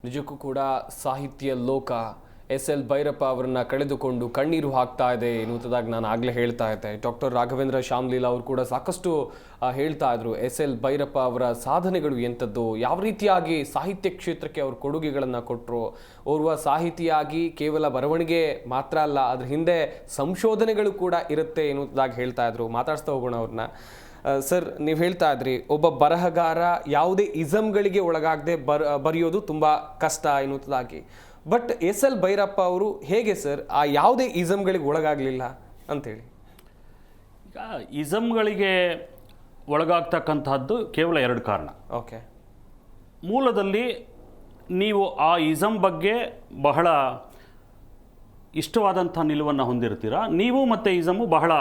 ನಿಜಕ್ಕೂ ಕೂಡ ಸಾಹಿತ್ಯ ಲೋಕ ಎಸ್.ಎಲ್. ಭೈರಪ್ಪ ಅವರನ್ನ ಕಳೆದುಕೊಂಡು ಕಣ್ಣೀರು ಹಾಕ್ತಾ ಇದೆ ಎನ್ನುವುದಾಗಿ ನಾನು ಆಗಲೇ ಹೇಳ್ತಾ ಇದ್ದೆ. ಡಾಕ್ಟರ್ ರಾಘವೇಂದ್ರ ಶ್ಯಾಮ್ಲೀಲಾ ಅವರು ಕೂಡ ಸಾಕಷ್ಟು ಹೇಳ್ತಾ ಇದ್ರು ಎಸ್.ಎಲ್. ಭೈರಪ್ಪ ಅವರ ಸಾಧನೆಗಳು ಎಂಥದ್ದು, ಯಾವ ರೀತಿಯಾಗಿ ಸಾಹಿತ್ಯ ಕ್ಷೇತ್ರಕ್ಕೆ ಅವರು ಕೊಡುಗೆಗಳನ್ನು ಕೊಟ್ಟರು. ಓರ್ವ ಸಾಹಿತಿಯಾಗಿ ಕೇವಲ ಬರವಣಿಗೆ ಮಾತ್ರ ಅಲ್ಲ, ಅದ್ರ ಹಿಂದೆ ಸಂಶೋಧನೆಗಳು ಕೂಡ ಇರುತ್ತೆ ಎನ್ನುವುದಾಗಿ ಹೇಳ್ತಾ ಇದ್ರು. ಮಾತಾಡ್ಸ್ತಾ ಹೋಗೋಣ ಅವ್ರನ್ನ. ಸರ್, ನೀವು ಹೇಳ್ತಾ ಇದ್ರಿ ಒಬ್ಬ ಬರಹಗಾರ ಯಾವುದೇ ಇಸಮ್ಗಳಿಗೆ ಒಳಗಾಗದೆ ಬರೆಯೋದು ತುಂಬ ಕಷ್ಟ ಎನ್ನುವುದಾಗಿ. But SL. ಭೈರಪ್ಪ ಅವರು ಹೇಗೆ ಸರ್ ಆ ಯಾವುದೇ ಇಸಮ್ಗಳಿಗೆ ಒಳಗಾಗಲಿಲ್ಲ ಅಂತೇಳಿ? ಈಗ ಇಸಮ್ಗಳಿಗೆ ಒಳಗಾಗ್ತಕ್ಕಂತಹದ್ದು ಕೇವಲ ಎರಡು ಕಾರಣ. ಓಕೆ. ಮೂಲದಲ್ಲಿ ನೀವು ಆ ಇಸಮ್ ಬಗ್ಗೆ ಬಹಳ ಇಷ್ಟವಾದಂಥ ನಿಲುವನ್ನು ಹೊಂದಿರ್ತೀರ. ನೀವು ಮತ್ತು ಇಸಮು ಬಹಳ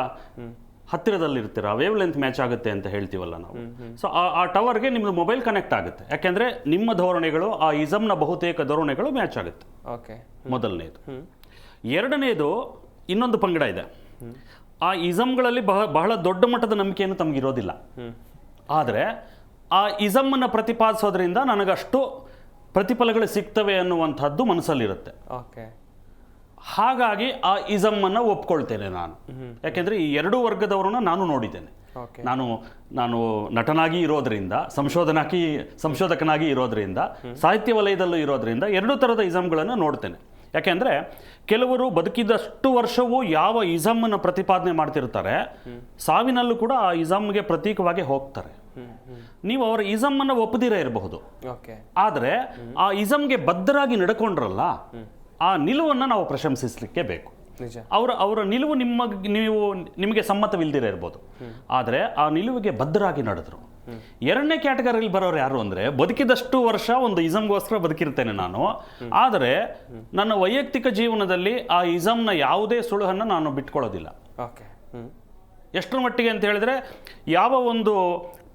ಹತ್ತಿರದಲ್ಲಿರ್ತೀರ, ವೇವ್ ಲೆಂತ್ ಮ್ಯಾಚ್ ಆಗುತ್ತೆ ಅಂತ ಹೇಳ್ತೀವಲ್ಲ ನಾವು. ಸೊ ಆ ಟವರ್ಗೆ ನಿಮ್ಮದು ಮೊಬೈಲ್ ಕನೆಕ್ಟ್ ಆಗುತ್ತೆ, ಯಾಕೆಂದರೆ ನಿಮ್ಮ ಧೋರಣೆಗಳು ಆ ಇಸಮ್ನ ಬಹುತೇಕ ಧೋರಣೆಗಳು ಮ್ಯಾಚ್ ಆಗುತ್ತೆ. ಓಕೆ. ಮೊದಲನೇದು. ಎರಡನೇದು, ಇನ್ನೊಂದು ಪಂಗಡ ಇದೆ. ಆ ಇಸಮ್ಗಳಲ್ಲಿ ಬಹಳ ದೊಡ್ಡ ಮಟ್ಟದ ನಂಬಿಕೆಯನ್ನು ತಮಗಿರೋದಿಲ್ಲ. ಆದರೆ ಆ ಇಸಮ್ಮನ್ನು ಪ್ರತಿಪಾದಿಸೋದ್ರಿಂದ ನನಗಷ್ಟು ಪ್ರತಿಫಲಗಳು ಸಿಗ್ತವೆ ಅನ್ನುವಂಥದ್ದು ಮನಸ್ಸಲ್ಲಿರುತ್ತೆ. ಓಕೆ. ಹಾಗಾಗಿ ಆ ಇಸಮ್ಮನ್ನು ಒಪ್ಕೊಳ್ತೇನೆ ನಾನು, ಯಾಕೆಂದರೆ ಈ ಎರಡೂ ವರ್ಗದವರನ್ನ ನಾನು ನೋಡಿದ್ದೇನೆ. ನಾನು ನಟನಾಗಿ ಇರೋದ್ರಿಂದ, ಸಂಶೋಧಕನಾಗಿ ಇರೋದ್ರಿಂದ, ಸಾಹಿತ್ಯ ವಲಯದಲ್ಲೂ ಇರೋದ್ರಿಂದ ಎರಡೂ ಥರದ ಇಸಮ್ಗಳನ್ನು ನೋಡ್ತೇನೆ. ಯಾಕೆಂದರೆ ಕೆಲವರು ಬದುಕಿದಷ್ಟು ವರ್ಷವೂ ಯಾವ ಇಸಮ್ಮನ್ನು ಪ್ರತಿಪಾದನೆ ಮಾಡ್ತಿರ್ತಾರೆ, ಸಾವಿನಲ್ಲೂ ಕೂಡ ಆ ಇಸಮ್ಗೆ ಪ್ರತೀಕವಾಗಿ ಹೋಗ್ತಾರೆ. ನೀವು ಅವರ ಇಸಮ್ಮನ್ನು ಒಪ್ಪದಿರೇ ಇರಬಹುದು, ಆದರೆ ಆ ಇಸಮ್ಗೆ ಬದ್ಧರಾಗಿ ನಡ್ಕೊಂಡ್ರಲ್ಲ, ಆ ನಿಲುವನ್ನು ನಾವು ಪ್ರಶಂಸಿಸಲಿಕ್ಕೆ ಬೇಕು. ಅವರ ನಿಲುವು ನಿಮಗೆ ಸಮ್ಮತವಿಲ್ದಿರೇ ಇರ್ಬೋದು, ಆದರೆ ಆ ನಿಲುವಿಗೆ ಬದ್ಧರಾಗಿ ನಡೆದ್ರು. ಎರಡನೇ ಕ್ಯಾಟಗರಿಯಲ್ಲಿ ಬರೋರು ಯಾರು ಅಂದರೆ, ಬದುಕಿದಷ್ಟು ವರ್ಷ ಒಂದು ಇಸಮ್ಗೋಸ್ಕರ ಬದುಕಿರ್ತೇನೆ ನಾನು, ಆದರೆ ನನ್ನ ವೈಯಕ್ತಿಕ ಜೀವನದಲ್ಲಿ ಆ ಇಸಮ್ನ ಯಾವುದೇ ಸುಳುಹನ್ನು ನಾನು ಬಿಟ್ಕೊಳ್ಳೋದಿಲ್ಲ. ಎಷ್ಟರ ಮಟ್ಟಿಗೆ ಅಂತ ಹೇಳಿದ್ರೆ, ಯಾವ ಒಂದು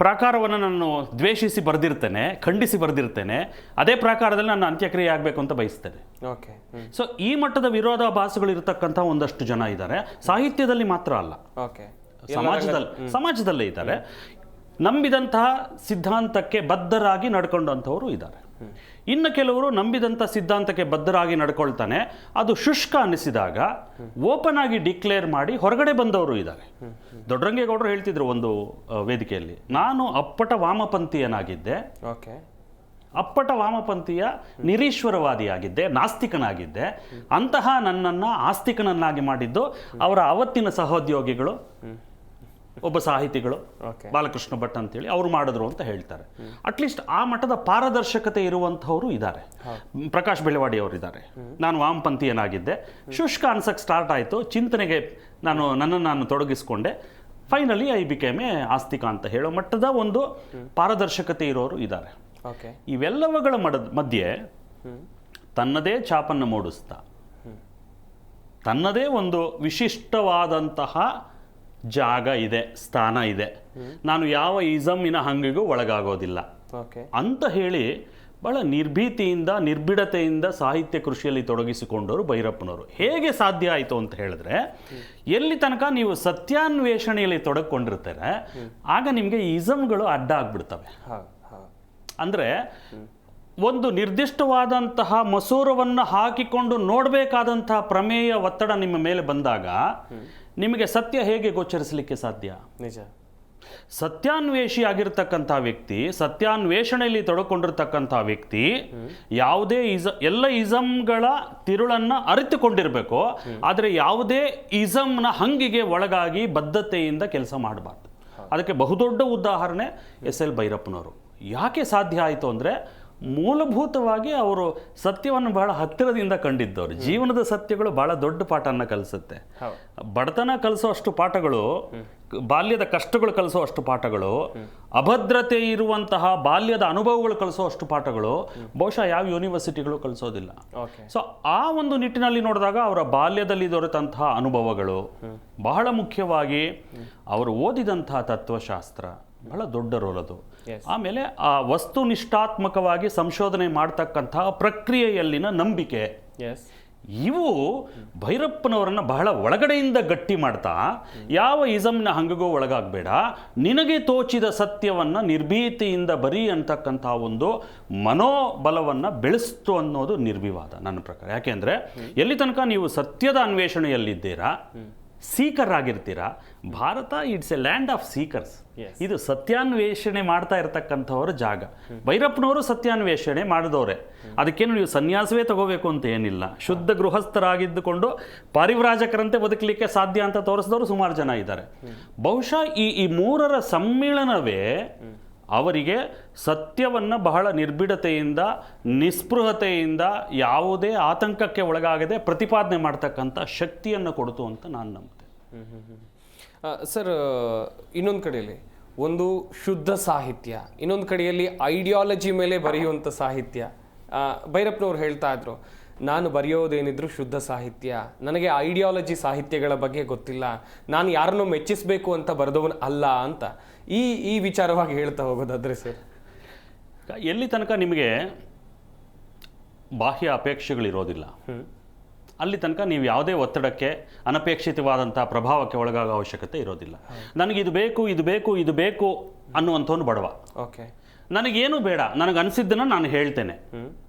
ಪ್ರಾಕಾರವನ್ನು ನಾನು ದ್ವೇಷಿಸಿ ಬರೆದಿರ್ತೇನೆ, ಖಂಡಿಸಿ ಬರೆದಿರ್ತೇನೆ, ಅದೇ ಪ್ರಾಕಾರದಲ್ಲಿ ನನ್ನ ಅಂತ್ಯಕ್ರಿಯೆ ಆಗಬೇಕು ಅಂತ ಬಯಸ್ತೇನೆ. ಸೊ ಈ ಮಟ್ಟದ ವಿರೋಧಾಭಾಸಗಳು ಇರತಕ್ಕಂಥ ಒಂದಷ್ಟು ಜನ ಇದ್ದಾರೆ. ಸಾಹಿತ್ಯದಲ್ಲಿ ಮಾತ್ರ ಅಲ್ಲ, ಸಮಾಜದಲ್ಲೇ ಇದ್ದಾರೆ. ನಂಬಿದಂತಹ ಸಿದ್ಧಾಂತಕ್ಕೆ ಬದ್ಧರಾಗಿ ನಡ್ಕೊಂಡಂಥವರು ಇದ್ದಾರೆ. ಇನ್ನು ಕೆಲವರು ನಂಬಿದಂಥ ಸಿದ್ಧಾಂತಕ್ಕೆ ಬದ್ಧರಾಗಿ ನಡ್ಕೊಳ್ತಾನೆ, ಅದು ಶುಷ್ಕ ಅನ್ನಿಸಿದಾಗ ಓಪನ್ ಆಗಿ ಡಿಕ್ಲೇರ್ ಮಾಡಿ ಹೊರಗಡೆ ಬಂದವರು ಇದ್ದಾರೆ. ದೊಡ್ಡರಂಗೇಗೌಡರು ಹೇಳ್ತಿದ್ರು ಒಂದು ವೇದಿಕೆಯಲ್ಲಿ, ನಾನು ಅಪ್ಪಟ ವಾಮಪಂಥೀಯನಾಗಿದ್ದೆ, ಅಪ್ಪಟ ವಾಮಪಂಥೀಯ ನಿರೀಶ್ವರವಾದಿಯಾಗಿದ್ದೆ, ನಾಸ್ತಿಕನಾಗಿದ್ದೆ. ಅಂತಹ ನನ್ನನ್ನು ಆಸ್ತಿಕನನ್ನಾಗಿ ಮಾಡಿದ್ದು ಅವರ ಅವತ್ತಿನ ಸಹೋದ್ಯೋಗಿಗಳು, ಒಬ್ಬ ಸಾಹಿತಿಗಳು, ಬಾಲಕೃಷ್ಣ ಭಟ್ ಅಂತೇಳಿ ಅವರು ಮಾಡಿದ್ರು ಅಂತ ಹೇಳ್ತಾರೆ. ಅಟ್ಲೀಸ್ಟ್ ಆ ಮಟ್ಟದ ಪಾರದರ್ಶಕತೆ ಇರುವಂಥವರು ಇದ್ದಾರೆ. ಪ್ರಕಾಶ್ ಬೆಳವಾಡಿ ಅವರು ಇದ್ದಾರೆ. ನಾನು ವಾಮಪಂಥೀಯನಾಗಿದ್ದೆ, ಶುಷ್ಕ ಅನ್ಸಕ್ಕೆ ಸ್ಟಾರ್ಟ್ ಆಯಿತು, ಚಿಂತನೆಗೆ ನನ್ನನ್ನು ತೊಡಗಿಸ್ಕೊಂಡೆ, ಫೈನಲಿ ಐ ಬಿಕೇಮೆ ಆಸ್ತಿಕ ಅಂತ ಹೇಳೋ ಮಟ್ಟದ ಒಂದು ಪಾರದರ್ಶಕತೆ ಇರೋರು ಇದ್ದಾರೆ. ಇವೆಲ್ಲವುಗಳ ಮಧ್ಯೆ ತನ್ನದೇ ಛಾಪನ್ನು ಮೂಡಿಸ್ತಾ, ತನ್ನದೇ ಒಂದು ವಿಶಿಷ್ಟವಾದಂತಹ ಜಾಗ ಇದೆ, ಸ್ಥಾನ ಇದೆ, ನಾನು ಯಾವ ಇಸಮ್ಮಿನ ಹಂಗಿಗೂ ಒಳಗಾಗೋದಿಲ್ಲ ಅಂತ ಹೇಳಿ ಬಹಳ ನಿರ್ಭೀತಿಯಿಂದ, ನಿರ್ಭಿಡತೆಯಿಂದ ಸಾಹಿತ್ಯ ಕೃಷಿಯಲ್ಲಿ ತೊಡಗಿಸಿಕೊಂಡವರು ಭೈರಪ್ಪನವರು. ಹೇಗೆ ಸಾಧ್ಯ ಆಯಿತು ಅಂತ ಹೇಳಿದ್ರೆ, ಎಲ್ಲಿ ತನಕ ನೀವು ಸತ್ಯಾನ್ವೇಷಣೆಯಲ್ಲಿ ತೊಡಗಿಕೊಂಡಿರ್ತಾರೆ, ಆಗ ನಿಮಗೆ ಇಸಮ್ಗಳು ಅಡ್ಡ ಆಗ್ಬಿಡ್ತವೆ. ಅಂದರೆ ಒಂದು ನಿರ್ದಿಷ್ಟವಾದಂತಹ ಮಸೂರವನ್ನು ಹಾಕಿಕೊಂಡು ನೋಡಬೇಕಾದಂತಹ ಪ್ರಮೇಯ ಒತ್ತಡ ನಿಮ್ಮ ಮೇಲೆ ಬಂದಾಗ ನಿಮಗೆ ಸತ್ಯ ಹೇಗೆ ಗೋಚರಿಸಲಿಕ್ಕೆ ಸಾಧ್ಯ? ನಿಜ. ಸತ್ಯಾನ್ವೇಷಿ ಆಗಿರ್ತಕ್ಕಂಥ ವ್ಯಕ್ತಿ, ಸತ್ಯಾನ್ವೇಷಣೆಯಲ್ಲಿ ತೊಡಕೊಂಡಿರ್ತಕ್ಕಂಥ ವ್ಯಕ್ತಿ ಯಾವುದೇ ಎಲ್ಲ ಇಸಮ್ಗಳ ತಿರುಳನ್ನು ಅರಿತುಕೊಂಡಿರಬೇಕು, ಆದರೆ ಯಾವುದೇ ಇಸಮ್ನ ಹಂಗಿಗೆ ಒಳಗಾಗಿ ಬದ್ಧತೆಯಿಂದ ಕೆಲಸ ಮಾಡಬಾರ್ದು. ಅದಕ್ಕೆ ಬಹುದೊಡ್ಡ ಉದಾಹರಣೆ ಎಸ್.ಎಲ್. ಭೈರಪ್ಪನವರು. ಯಾಕೆ ಸಾಧ್ಯ ಆಯಿತು ಅಂದರೆ, ಮೂಲಭೂತವಾಗಿ ಅವರು ಸತ್ಯವನ್ನು ಬಹಳ ಹತ್ತಿರದಿಂದ ಕಂಡಿದ್ದವರು. ಜೀವನದ ಸತ್ಯಗಳು ಬಹಳ ದೊಡ್ಡ ಪಾಠವನ್ನು ಕಲಿಸುತ್ತೆ. ಬಡತನ ಕಲಿಸೋ ಅಷ್ಟು ಪಾಠಗಳು, ಬಾಲ್ಯದ ಕಷ್ಟಗಳು ಕಲಿಸೋ ಅಷ್ಟು ಪಾಠಗಳು, ಅಭದ್ರತೆ ಇರುವಂತಹ ಬಾಲ್ಯದ ಅನುಭವಗಳು ಕಲಿಸೋ ಅಷ್ಟು ಪಾಠಗಳು ಬಹುಶಃ ಯಾವ ಯೂನಿವರ್ಸಿಟಿಗಳು ಕಲಿಸೋದಿಲ್ಲ. ಸೊ ಆ ಒಂದು ನಿಟ್ಟಿನಲ್ಲಿ ನೋಡಿದಾಗ ಅವರ ಬಾಲ್ಯದಲ್ಲಿ ದೊರೆತಂತಹ ಅನುಭವಗಳು, ಬಹಳ ಮುಖ್ಯವಾಗಿ ಅವರು ಓದಿದಂತಹ ತತ್ವಶಾಸ್ತ್ರ ಬಹಳ ದೊಡ್ಡ ರೋಲ್ ಅದು. ಆಮೇಲೆ ಆ ವಸ್ತುನಿಷ್ಠಾತ್ಮಕವಾಗಿ ಸಂಶೋಧನೆ ಮಾಡ್ತಕ್ಕಂತಹ ಪ್ರಕ್ರಿಯೆಯಲ್ಲಿನ ನಂಬಿಕೆ, ಇವು ಭೈರಪ್ಪನವರನ್ನ ಬಹಳ ಒಳಗಡೆಯಿಂದ ಗಟ್ಟಿ ಮಾಡ್ತಾ, ಯಾವ ಇಸಮ್ನ ಹಂಗಗೂ ಒಳಗಾಗಬೇಡ, ನಿನಗೆ ತೋಚಿದ ಸತ್ಯವನ್ನು ನಿರ್ಭೀತಿಯಿಂದ ಬರೀ ಅಂತಕ್ಕಂಥ ಒಂದು ಮನೋಬಲವನ್ನು ಬೆಳೆಸ್ತು ಅನ್ನೋದು ನಿರ್ವಿವಾದ ನನ್ನ ಪ್ರಕಾರ. ಯಾಕೆಂದರೆ ಎಲ್ಲಿ ತನಕ ನೀವು ಸತ್ಯದ ಅನ್ವೇಷಣೆಯಲ್ಲಿದ್ದೀರಾ, ಸೀಕರ್ ಆಗಿರ್ತೀರಾ, Bharat it's a land of seekers. ಇದು ಸತ್ಯಾನ್ವೇಷಣೆ ಮಾಡ್ತಾ ಇರತಕ್ಕಂಥವ್ರ ಜಾಗ. ಭೈರಪ್ಪನವರು ಸತ್ಯಾನ್ವೇಷಣೆ ಮಾಡಿದವರೇ. ಅದಕ್ಕೇನು ನೀವು ಸನ್ಯಾಸವೇ ತಗೋಬೇಕು ಅಂತ ಏನಿಲ್ಲ. ಶುದ್ಧ ಗೃಹಸ್ಥರಾಗಿದ್ದುಕೊಂಡು ಪಾರಿವ್ರಾಜಕರಂತೆ ಬದುಕಲಿಕ್ಕೆ ಸಾಧ್ಯ ಅಂತ ತೋರಿಸಿದವರು ಸುಮಾರು ಜನ ಇದ್ದಾರೆ. ಬಹುಶಃ ಈ ಮೂರರ ಸಮ್ಮಿಳನವೇ ಅವರಿಗೆ ಸತ್ಯವನ್ನು ಬಹಳ ನಿರ್ಭೀಡತೆಯಿಂದ, ನಿಸ್ಪೃಹತೆಯಿಂದ, ಯಾವುದೇ ಆತಂಕಕ್ಕೆ ಒಳಗಾಗದೆ ಪ್ರತಿಪಾದನೆ ಮಾಡ್ತಕ್ಕಂಥ ಶಕ್ತಿಯನ್ನು ಕೊಡ್ತು ಅಂತ ನಾನು ನಂಬ್ತೇನೆ. ಸರ್, ಇನ್ನೊಂದು ಕಡೆಯಲ್ಲಿ ಒಂದು ಶುದ್ಧ ಸಾಹಿತ್ಯ, ಇನ್ನೊಂದು ಕಡೆಯಲ್ಲಿ ಐಡಿಯಾಲಜಿ ಮೇಲೆ ಬರೆಯುವಂಥ ಸಾಹಿತ್ಯ. ಭೈರಪ್ಪನವ್ರು ಹೇಳ್ತಾ ಇದ್ರು, ನಾನು ಬರೆಯೋದೇನಿದ್ರು ಶುದ್ಧ ಸಾಹಿತ್ಯ, ನನಗೆ ಐಡಿಯಾಲಜಿ ಸಾಹಿತ್ಯಗಳ ಬಗ್ಗೆ ಗೊತ್ತಿಲ್ಲ, ನಾನು ಯಾರನ್ನೂ ಮೆಚ್ಚಿಸಬೇಕು ಅಂತ ಬರೆದವನು ಅಲ್ಲ ಅಂತ ಈ ವಿಚಾರವಾಗಿ ಹೇಳ್ತಾ ಹೋಗೋದಾದ್ರೆ ಸರ್, ಎಲ್ಲಿ ತನಕ ನಿಮಗೆ ಬಾಹ್ಯ ಅಪೇಕ್ಷೆಗಳಿರೋದಿಲ್ಲ ಅಲ್ಲಿ ತನಕ ನೀವು ಯಾವುದೇ ಒತ್ತಡಕ್ಕೆ, ಅನಪೇಕ್ಷಿತವಾದಂಥ ಪ್ರಭಾವಕ್ಕೆ ಒಳಗಾಗೋ ಅವಶ್ಯಕತೆ ಇರೋದಿಲ್ಲ. ನನಗೆ ಇದು ಬೇಕು, ಇದು ಬೇಕು, ಇದು ಬೇಕು ಅನ್ನುವಂಥವ್ನು ಬಡವ. ಓಕೆ, ನನಗೇನು ಬೇಡ, ನನಗೆ ಅನಿಸಿದ್ದನ್ನು ನಾನು ಹೇಳ್ತೇನೆ,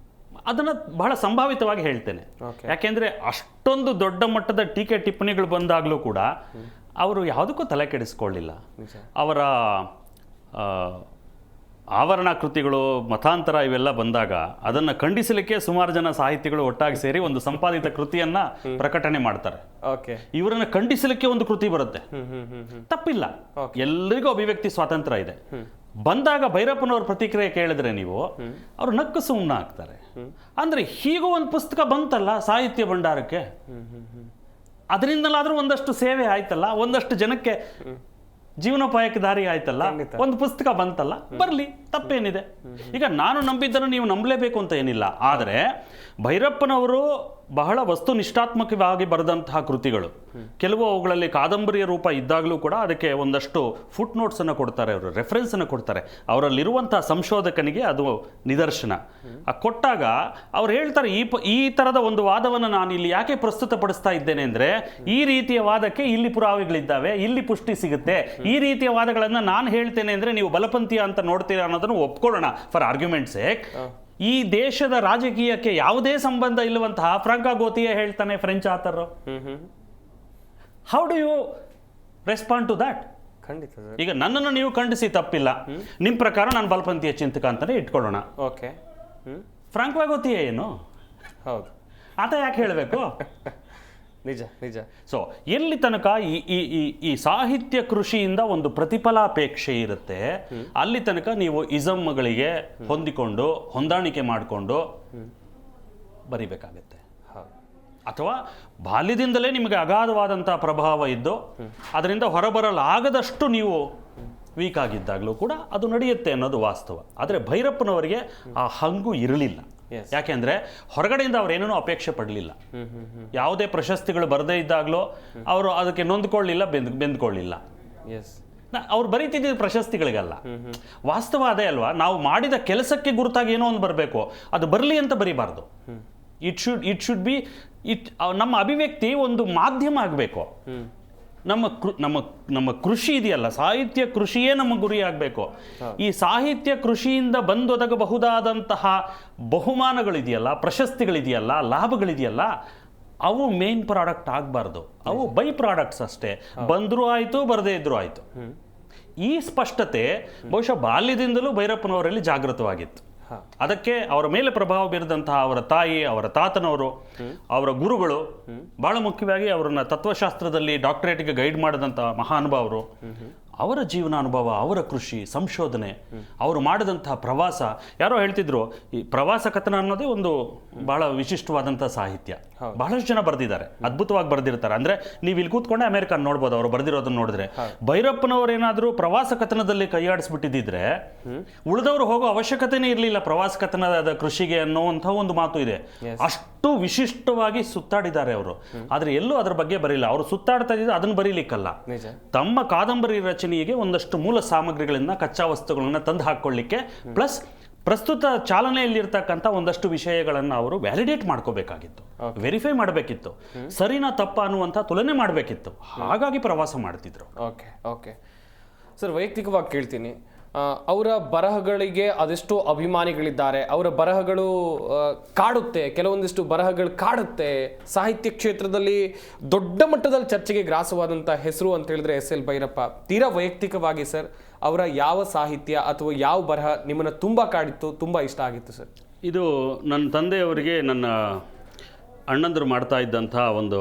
ಅದನ್ನು ಬಹಳ ಸಂಭಾವಿತವಾಗಿ ಹೇಳ್ತೇನೆ. ಯಾಕೆಂದರೆ ಅಷ್ಟೊಂದು ದೊಡ್ಡ ಮಟ್ಟದ ಟೀಕೆ ಟಿಪ್ಪಣಿಗಳು ಬಂದಾಗಲೂ ಕೂಡ ಅವರು ಯಾವುದಕ್ಕೂ ತಲೆ ಕೆಡಿಸ್ಕೊಳ್ಳಿಲ್ಲ. ಅವರ ಆವರಣ ಕೃತಿಗಳು, ಮತಾಂತರ ಇವೆಲ್ಲ ಬಂದಾಗ ಅದನ್ನು ಖಂಡಿಸಲಿಕ್ಕೆ ಸುಮಾರು ಜನ ಸಾಹಿತಿಗಳು ಒಟ್ಟಾಗಿ ಸೇರಿ ಒಂದು ಸಂಪಾದಿತ ಕೃತಿಯನ್ನ ಪ್ರಕಟಣೆ ಮಾಡ್ತಾರೆ. ಇವರನ್ನ ಖಂಡಿಸಲಿಕ್ಕೆ ಒಂದು ಕೃತಿ ಬರುತ್ತೆ, ತಪ್ಪಿಲ್ಲ, ಎಲ್ಲರಿಗೂ ಅಭಿವ್ಯಕ್ತಿ ಸ್ವಾತಂತ್ರ್ಯ ಇದೆ. ಬಂದಾಗ ಭೈರಪ್ಪನವ್ರ ಪ್ರತಿಕ್ರಿಯೆ ಕೇಳಿದ್ರೆ ನೀವು, ಅವರು ನಕ್ಕು ಸುಮ್ಮನೆ ಆಗ್ತಾರೆ. ಅಂದ್ರೆ ಹೀಗೂ ಒಂದು ಪುಸ್ತಕ ಬಂತಲ್ಲ ಸಾಹಿತ್ಯ ಭಂಡಾರಕ್ಕೆ, ಅದರಿಂದಲಾದ್ರೂ ಒಂದಷ್ಟು ಸೇವೆ ಆಯ್ತಲ್ಲ, ಒಂದಷ್ಟು ಜನಕ್ಕೆ ಜೀವನೋಪಾಯಕ್ಕೆ ದಾರಿ ಆಯ್ತಲ್ಲ, ಒಂದು ಪುಸ್ತಕ ಬಂತಲ್ಲ, ಬರ್ಲಿ, ತಪ್ಪೇನಿದೆ. ಈಗ ನಾನು ನಂಬಿದ್ದನ್ನು ನೀವು ನಂಬಲೇಬೇಕು ಅಂತ ಏನಿಲ್ಲ. ಆದರೆ ಭೈರಪ್ಪನವರು ಬಹಳ ವಸ್ತುನಿಷ್ಠಾತ್ಮಕವಾಗಿ ಬರೆದಂತಹ ಕೃತಿಗಳು, ಕೆಲವು ಅವುಗಳಲ್ಲಿ ಕಾದಂಬರಿಯ ರೂಪ ಇದ್ದಾಗಲೂ ಕೂಡ ಅದಕ್ಕೆ ಒಂದಷ್ಟು ಫುಟ್ ನೋಟ್ಸನ್ನು ಕೊಡ್ತಾರೆ, ಅವರು ರೆಫರೆನ್ಸನ್ನು ಕೊಡ್ತಾರೆ. ಅವರಲ್ಲಿರುವಂತಹ ಸಂಶೋಧಕನಿಗೆ ಅದು ನಿದರ್ಶನ. ಕೊಟ್ಟಾಗ ಅವ್ರು ಹೇಳ್ತಾರೆ, ಈ ಥರದ ಒಂದು ವಾದವನ್ನು ನಾನು ಇಲ್ಲಿ ಯಾಕೆ ಪ್ರಸ್ತುತಪಡಿಸ್ತಾ ಇದ್ದೇನೆ ಅಂದರೆ, ಈ ರೀತಿಯ ವಾದಕ್ಕೆ ಇಲ್ಲಿ ಪುರಾವೆಗಳಿದ್ದಾವೆ, ಇಲ್ಲಿ ಪುಷ್ಟಿ ಸಿಗುತ್ತೆ, ಈ ರೀತಿಯ ವಾದಗಳನ್ನು ನಾನು ಹೇಳ್ತೇನೆ ಅಂದರೆ ನೀವು ಬಲಪಂಥೀಯ ಅಂತ ನೋಡ್ತೀರಾ ಅನ್ನೋದನ್ನು ಒಪ್ಕೊಳ್ಳೋಣ ಫಾರ್ ಆರ್ಗ್ಯುಮೆಂಟ್ ಸೇಕ್. ಈ ದೇಶದ ರಾಜಕೀಯಕ್ಕೆ ಯಾವುದೇ ಸಂಬಂಧ ಇಲ್ಲವಂತಹ ಫ್ರಾಂಕಾ ಗೋತಿಯೇ ಹೇಳ್ತಾನೆ, French author. How do you respond to that? ಖಂಡಿತ. ಈಗ ನನ್ನನ್ನು ನೀವು ಖಂಡಿಸಿ ತಪ್ಪಿಲ್ಲ, ನಿಮ್ಮ ಪ್ರಕಾರ ನಾನು ಬಲಪಂಥೀಯ ಚಿಂತಕ ಅಂತಾನೆ ಇಟ್ಕೊಳ್ಳೋಣ. ಓಕೆ, ಫ್ರಾಂಕಾ ಗೋತಿಯೇ ಏನು? ಹೌದು, ಆತ ಯಾಕೆ ಹೇಳಬೇಕು? ನಿಜ ನಿಜ. ಸೊ ಎಲ್ಲಿ ತನಕ ಈ ಸಾಹಿತ್ಯ ಕೃಷಿಯಿಂದ ಒಂದು ಪ್ರತಿಫಲಾಪೇಕ್ಷೆ ಇರುತ್ತೆ, ಅಲ್ಲಿ ತನಕ ನೀವು ಇಸಮ್ಗಳಿಗೆ ಹೊಂದಿಕೊಂಡು, ಹೊಂದಾಣಿಕೆ ಮಾಡಿಕೊಂಡು ಬರಿಬೇಕಾಗತ್ತೆ. ಅಥವಾ ಬಾಲ್ಯದಿಂದಲೇ ನಿಮಗೆ ಅಗಾಧವಾದಂಥ ಪ್ರಭಾವ ಇದ್ದು ಅದರಿಂದ ಹೊರಬರಲಾಗದಷ್ಟು ನೀವು ವೀಕ್ ಆಗಿದ್ದಾಗಲೂ ಕೂಡ ಅದು ನಡೆಯುತ್ತೆ ಅನ್ನೋದು ವಾಸ್ತವ. ಆದರೆ ಭೈರಪ್ಪನವರಿಗೆ ಆ ಹಂಗು ಇರಲಿಲ್ಲ. ಯಾಕೆಂದ್ರೆ ಹೊರಗಡೆಯಿಂದ ಅವ್ರೇನೇನೋ ಅಪೇಕ್ಷೆ ಪಡಲಿಲ್ಲ. ಯಾವುದೇ ಪ್ರಶಸ್ತಿಗಳು ಬರದೇ ಇದ್ದಾಗಲೂ ಅವರು ಅದಕ್ಕೆ ನೊಂದ್ಕೊಳ್ಳಿಲ್ಲ, ಬೆಂದ್ಕೊಳ್ಳಿಲ್ಲ. ಅವ್ರು ಬರೀತಿದ್ದ ಪ್ರಶಸ್ತಿಗಳಿಗಲ್ಲ. ವಾಸ್ತವ ಅದೇ ಅಲ್ವಾ, ನಾವು ಮಾಡಿದ ಕೆಲಸಕ್ಕೆ ಗುರುತಾಗಿ ಏನೋ ಒಂದು ಬರಬೇಕು, ಅದು ಬರಲಿ ಅಂತ ಬರೀಬಾರ್ದು. ಇಟ್ ಶುಡ್ ಬಿ ನಮ್ಮ ಅಭಿವ್ಯಕ್ತಿ ಒಂದು ಮಾಧ್ಯಮ ಆಗಬೇಕು. ನಮ್ಮ ಕೃಷಿ ಇದೆಯಲ್ಲ, ಸಾಹಿತ್ಯ ಕೃಷಿಯೇ ನಮ್ಮ ಗುರಿ ಆಗಬೇಕು. ಈ ಸಾಹಿತ್ಯ ಕೃಷಿಯಿಂದ ಬಂದೊದಗಬಹುದಾದಂತಹ ಬಹುಮಾನಗಳಿದೆಯಲ್ಲ, ಪ್ರಶಸ್ತಿಗಳಿದೆಯಲ್ಲ, ಲಾಭಗಳಿದೆಯಲ್ಲ, ಅವು ಮೇನ್ ಪ್ರಾಡಕ್ಟ್ ಆಗಬಾರ್ದು. ಅವು ಬೈ ಪ್ರಾಡಕ್ಟ್ಸ್ ಅಷ್ಟೇ. ಬಂದರೂ ಆಯಿತು, ಬರದೇ ಇದ್ರೂ ಆಯಿತು. ಈ ಸ್ಪಷ್ಟತೆ ಬಹುಶಃ ಬಾಲ್ಯದಿಂದಲೂ ಭೈರಪ್ಪನವರಲ್ಲಿ ಜಾಗೃತವಾಗಿತ್ತು. ಅದಕ್ಕೆ ಅವರ ಮೇಲೆ ಪ್ರಭಾವ ಬೀರಿದಂತಹ ಅವರ ತಾಯಿ, ಅವರ ತಾತನವರು, ಅವರ ಗುರುಗಳು, ಬಹಳ ಮುಖ್ಯವಾಗಿ ಅವರನ್ನ ತತ್ವಶಾಸ್ತ್ರದಲ್ಲಿ ಡಾಕ್ಟರೇಟ್ಗೆ ಗೈಡ್ ಮಾಡಿದಂತಹ ಮಹಾನುಭಾವರು, ಅವರ ಜೀವನಾನುಭವ, ಅವರ ಕೃಷಿ, ಸಂಶೋಧನೆ, ಅವರು ಮಾಡಿದಂತಹ ಪ್ರವಾಸ. ಯಾರೋ ಹೇಳ್ತಿದ್ರು, ಈ ಪ್ರವಾಸ ಕಥನ ಅನ್ನೋದೇ ಒಂದು ಬಹಳ ವಿಶಿಷ್ಟವಾದಂಥ ಸಾಹಿತ್ಯ. ಬಹಳಷ್ಟು ಜನ ಬರೆದಿದ್ದಾರೆ, ಅದ್ಭುತವಾಗಿ ಬರೆದಿರ್ತಾರೆ. ಅಂದ್ರೆ ನೀವು ಇಲ್ಲಿ ಕೂತ್ಕೊಂಡೆ ಅಮೆರಿಕನ್ ನೋಡ್ಬೋದು ಅವರು ಬರೆದಿರೋದನ್ನ ನೋಡಿದ್ರೆ. ಭೈರಪ್ಪನವರೇನಾದ್ರೂ ಪ್ರವಾಸ ಕಥನದಲ್ಲಿ ಕೈಯಾಡಿಸ್ಬಿಟ್ಟಿದ್ರೆ ಉಳಿದವರು ಹೋಗೋ ಅವಶ್ಯಕತೆನೇ ಇರಲಿಲ್ಲ ಪ್ರವಾಸ ಕಥನದ ಕೃಷಿಗೆ ಅನ್ನೋವಂಥ ಒಂದು ಮಾತು ಇದೆ. ಅಷ್ಟು ವಿಶಿಷ್ಟವಾಗಿ ಸುತ್ತಾಡಿದ್ದಾರೆ ಅವರು. ಆದ್ರೆ ಎಲ್ಲೂ ಅದರ ಬಗ್ಗೆ ಬರೀಲ್ಲ. ಅವರು ಸುತ್ತಾಡ್ತಾ ಇದ್ದಿದ್ದು ಅದನ್ನು ಬರೀಲಿಕ್ಕಲ್ಲ, ತಮ್ಮ ಕಾದಂಬರಿ ರಚನೆಗೆ ಒಂದಷ್ಟು ಮೂಲ ಸಾಮಗ್ರಿಗಳನ್ನ, ಕಚ್ಚಾ ವಸ್ತುಗಳನ್ನ ತಂದು ಹಾಕೊಳ್ಳಿಕ್ಕೆ, ಪ್ಲಸ್ ಪ್ರಸ್ತುತ ಚಾಲನೆಯಲ್ಲಿರ್ತಕ್ಕಂಥ ಒಂದಷ್ಟು ವಿಷಯಗಳನ್ನು ಅವರು ವ್ಯಾಲಿಡೇಟ್ ಮಾಡ್ಕೋಬೇಕಾಗಿತ್ತು, ವೆರಿಫೈ ಮಾಡಬೇಕಿತ್ತು, ಸರಿನಾ ತಪ್ಪ ಅನ್ನುವಂಥ ತುಲನೆ ಮಾಡಬೇಕಿತ್ತು. ಹಾಗಾಗಿ ಪ್ರವಾಸ ಮಾಡ್ತಿದ್ರು. ಓಕೆ ಓಕೆ ಸರ್, ವೈಯಕ್ತಿಕವಾಗಿ ಕೇಳ್ತೀನಿ, ಅವರ ಬರಹಗಳಿಗೆ ಅದೆಷ್ಟೋ ಅಭಿಮಾನಿಗಳಿದ್ದಾರೆ. ಅವರ ಬರಹಗಳು ಕಾಡುತ್ತೆ, ಕೆಲವೊಂದಿಷ್ಟು ಬರಹಗಳು ಕಾಡುತ್ತೆ. ಸಾಹಿತ್ಯ ಕ್ಷೇತ್ರದಲ್ಲಿ ದೊಡ್ಡ ಮಟ್ಟದಲ್ಲಿ ಚರ್ಚೆಗೆ ಗ್ರಾಸವಾದಂಥ ಹೆಸರು ಅಂತ ಹೇಳಿದ್ರೆ ಎಸ್ ಎಲ್ ಭೈರಪ್ಪ. ತೀರಾ ವೈಯಕ್ತಿಕವಾಗಿ ಸರ್, ಅವರ ಯಾವ ಸಾಹಿತ್ಯ ಅಥವಾ ಯಾವ ಬರಹ ನಿಮ್ಮನ್ನು ತುಂಬ ಕಾಡಿತ್ತು, ತುಂಬ ಇಷ್ಟ ಆಗಿತ್ತು ಸರ್? ಇದು ನನ್ನ ತಂದೆಯವರಿಗೆ ನನ್ನ ಅಣ್ಣಂದರು ಮಾಡ್ತಾ ಇದ್ದಂಥ ಒಂದು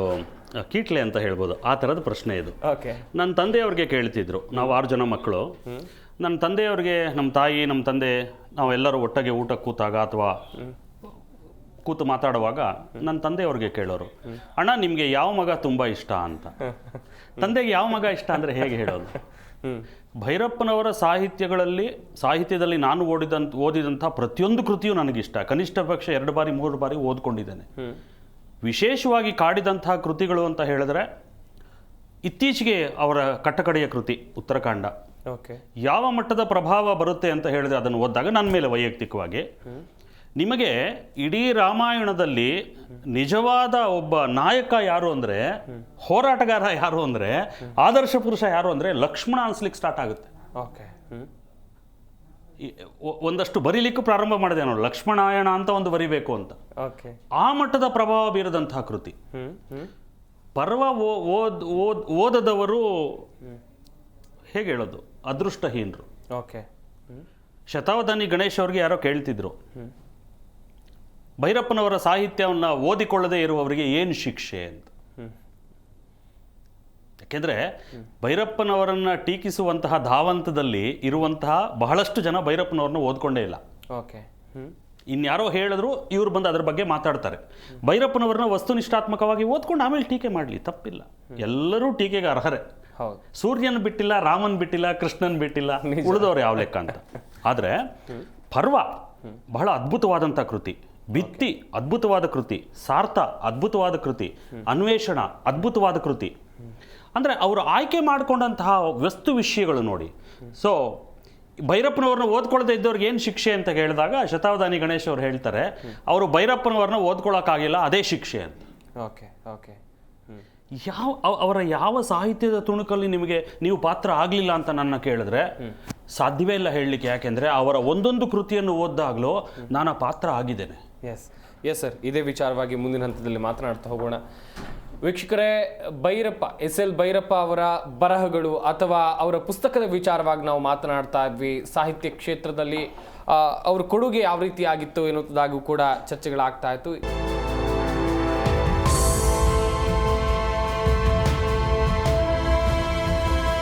ಕೀಟ್ಲೆ ಅಂತ ಹೇಳ್ಬೋದು, ಆ ಥರದ ಪ್ರಶ್ನೆ ಇದು. ಓಕೆ. ನನ್ನ ತಂದೆಯವ್ರಿಗೆ ಕೇಳ್ತಿದ್ರು, ನಾವು 6 ಜನ ಮಕ್ಕಳು. ನನ್ನ ತಂದೆಯವ್ರಿಗೆ ನಮ್ಮ ತಾಯಿ, ನಮ್ಮ ತಂದೆ, ನಾವೆಲ್ಲರೂ ಒಟ್ಟಿಗೆ ಊಟಕ್ಕೆ ಕೂತಾಗ ಅಥವಾ ಕೂತು ಮಾತಾಡುವಾಗ ನನ್ನ ತಂದೆಯವ್ರಿಗೆ ಕೇಳೋರು, ಅಣ್ಣ ನಿಮಗೆ ಯಾವ ಮಗ ತುಂಬ ಇಷ್ಟ ಅಂತ. ತಂದೆಗೆ ಯಾವ ಮಗ ಇಷ್ಟ ಅಂದರೆ ಹೇಗೆ ಹೇಳೋದು? ಭೈರಪ್ಪನವರ ಸಾಹಿತ್ಯದಲ್ಲಿ ನಾನು ಓದಿದಂಥ ಪ್ರತಿಯೊಂದು ಕೃತಿಯೂ ನನಗಿಷ್ಟ. ಕನಿಷ್ಠ ಪಕ್ಷ 2 ಬಾರಿ 3 ಬಾರಿ ಓದ್ಕೊಂಡಿದ್ದೇನೆ. ವಿಶೇಷವಾಗಿ ಕಾಡಿದಂಥ ಕೃತಿಗಳು ಅಂತ ಹೇಳಿದ್ರೆ ಇತ್ತೀಚೆಗೆ ಅವರ ಕಟ್ಟಕಡೆಯ ಕೃತಿ ಉತ್ತರಕಾಂಡ ಓಕೆ. ಯಾವ ಮಟ್ಟದ ಪ್ರಭಾವ ಬರುತ್ತೆ ಅಂತ ಹೇಳಿದ್ರೆ ಅದನ್ನು ಓದಿದಾಗ ನನ್ನ ಮೇಲೆ ವೈಯಕ್ತಿಕವಾಗಿ ನಿಮಗೆ ಇಡೀ ರಾಮಾಯಣದಲ್ಲಿ ನಿಜವಾದ ಒಬ್ಬ ನಾಯಕ ಯಾರು ಅಂದರೆ, ಹೋರಾಟಗಾರ ಯಾರು ಅಂದರೆ, ಆದರ್ಶ ಪುರುಷ ಯಾರು ಅಂದರೆ ಲಕ್ಷ್ಮಣ ಅನ್ಸ್ಲಿಕ್ಕೆ ಸ್ಟಾರ್ಟ್ ಆಗುತ್ತೆ. ಓಕೆ. ಒಂದಷ್ಟು ಬರೀಲಿಕ್ಕೂ ಪ್ರಾರಂಭ ಮಾಡಿದೆ ನಾನು, ಲಕ್ಷ್ಮಣಾಯಣ ಅಂತ ಒಂದು ಬರಿಬೇಕು ಅಂತ. ಓಕೆ. ಆ ಮಟ್ಟದ ಪ್ರಭಾವ ಬೀರದಂತಹ ಕೃತಿ. ಪರ್ವ ಓದದವರು ಹೇಗೆ ಹೇಳೋದು, ಅದೃಷ್ಟಹೀನರು. ಓಕೆ. ಶತಾವಧಾನಿ ಗಣೇಶ್ ಅವ್ರಿಗೆ ಯಾರೋ ಕೇಳ್ತಿದ್ರು, ಭೈರಪ್ಪನವರ ಸಾಹಿತ್ಯವನ್ನು ಓದಿಕೊಳ್ಳದೆ ಇರುವವರಿಗೆ ಏನು ಶಿಕ್ಷೆ ಅಂತ. ಯಾಕೆಂದರೆ ಭೈರಪ್ಪನವರನ್ನು ಟೀಕಿಸುವಂತಹ ಧಾವಂತದಲ್ಲಿ ಇರುವಂತಹ ಬಹಳಷ್ಟು ಜನ ಭೈರಪ್ಪನವ್ರನ್ನ ಓದ್ಕೊಂಡೇ ಇಲ್ಲ. ಓಕೆ. ಇನ್ಯಾರೋ ಹೇಳಿದ್ರು ಇವ್ರು ಬಂದು ಅದರ ಬಗ್ಗೆ ಮಾತಾಡ್ತಾರೆ. ಭೈರಪ್ಪನವ್ರನ್ನ ವಸ್ತುನಿಷ್ಠಾತ್ಮಕವಾಗಿ ಓದ್ಕೊಂಡು ಆಮೇಲೆ ಟೀಕೆ ಮಾಡಲಿ, ತಪ್ಪಿಲ್ಲ. ಎಲ್ಲರೂ ಟೀಕೆಗೆ ಅರ್ಹರೇ. ಹೌದು. ಸೂರ್ಯನ್ ಬಿಟ್ಟಿಲ್ಲ, ರಾಮನ್ ಬಿಟ್ಟಿಲ್ಲ, ಕೃಷ್ಣನ್ ಬಿಟ್ಟಿಲ್ಲ, ಉಳಿದವ್ರು ಯಾವ ಲೆಕ್ಕ ಅಂತ. ಆದರೆ ಪರ್ವ ಬಹಳ ಅದ್ಭುತವಾದಂಥ ಕೃತಿ, ಭಿತ್ತಿ ಅದ್ಭುತವಾದ ಕೃತಿ, ಸಾರ್ಥ ಅದ್ಭುತವಾದ ಕೃತಿ, ಅನ್ವೇಷಣ ಅದ್ಭುತವಾದ ಕೃತಿ. ಅಂದರೆ ಅವರು ಆಯ್ಕೆ ಮಾಡಿಕೊಂಡಂತಹ ವಸ್ತು ವಿಷಯಗಳು ನೋಡಿ. ಸೊ ಭೈರಪ್ಪನವ್ರನ್ನ ಓದ್ಕೊಳ್ದೇ ಇದ್ದವ್ರಿಗೆ ಏನು ಶಿಕ್ಷೆ ಅಂತ ಹೇಳಿದಾಗ ಶತಾವಧಾನಿ ಗಣೇಶ್ ಅವ್ರು ಹೇಳ್ತಾರೆ, ಅವರು ಭೈರಪ್ಪನವ್ರನ್ನ ಓದ್ಕೊಳ್ಳೋಕ್ಕಾಗಿಲ್ಲ, ಅದೇ ಶಿಕ್ಷೆ ಅಂತ. Okay okay. ಅವರ ಯಾವ ಸಾಹಿತ್ಯದ ತುಣುಕಲ್ಲಿ ನೀವು ಪಾತ್ರ ಆಗಲಿಲ್ಲ ಅಂತ ನನ್ನ ಕೇಳಿದ್ರೆ ಸಾಧ್ಯವೇ ಇಲ್ಲ ಹೇಳಲಿಕ್ಕೆ. ಯಾಕೆಂದರೆ ಅವರ ಒಂದೊಂದು ಕೃತಿಯನ್ನು ಓದಿದಾಗಲೂ ನಾನು ಆ ಪಾತ್ರ ಆಗಿದ್ದೇನೆ. ಎಸ್ ಎಸ್ ಸರ್, ಇದೇ ವಿಚಾರವಾಗಿ ಮುಂದಿನ ಹಂತದಲ್ಲಿ ಮಾತನಾಡ್ತಾ ಹೋಗೋಣ. ವೀಕ್ಷಕರೇ, ಭೈರಪ್ಪ, ಎಸ್ ಎಲ್ ಭೈರಪ್ಪ ಅವರ ಬರಹಗಳು ಅಥವಾ ಅವರ ಪುಸ್ತಕದ ವಿಚಾರವಾಗಿ ನಾವು ಮಾತನಾಡ್ತಾ ಇದ್ವಿ. ಸಾಹಿತ್ಯ ಕ್ಷೇತ್ರದಲ್ಲಿ ಅವ್ರ ಕೊಡುಗೆ ಯಾವ ರೀತಿ ಆಗಿತ್ತು ಎನ್ನುವುದಾಗೂ ಕೂಡ ಚರ್ಚೆಗಳಾಗ್ತಾ ಇತ್ತು.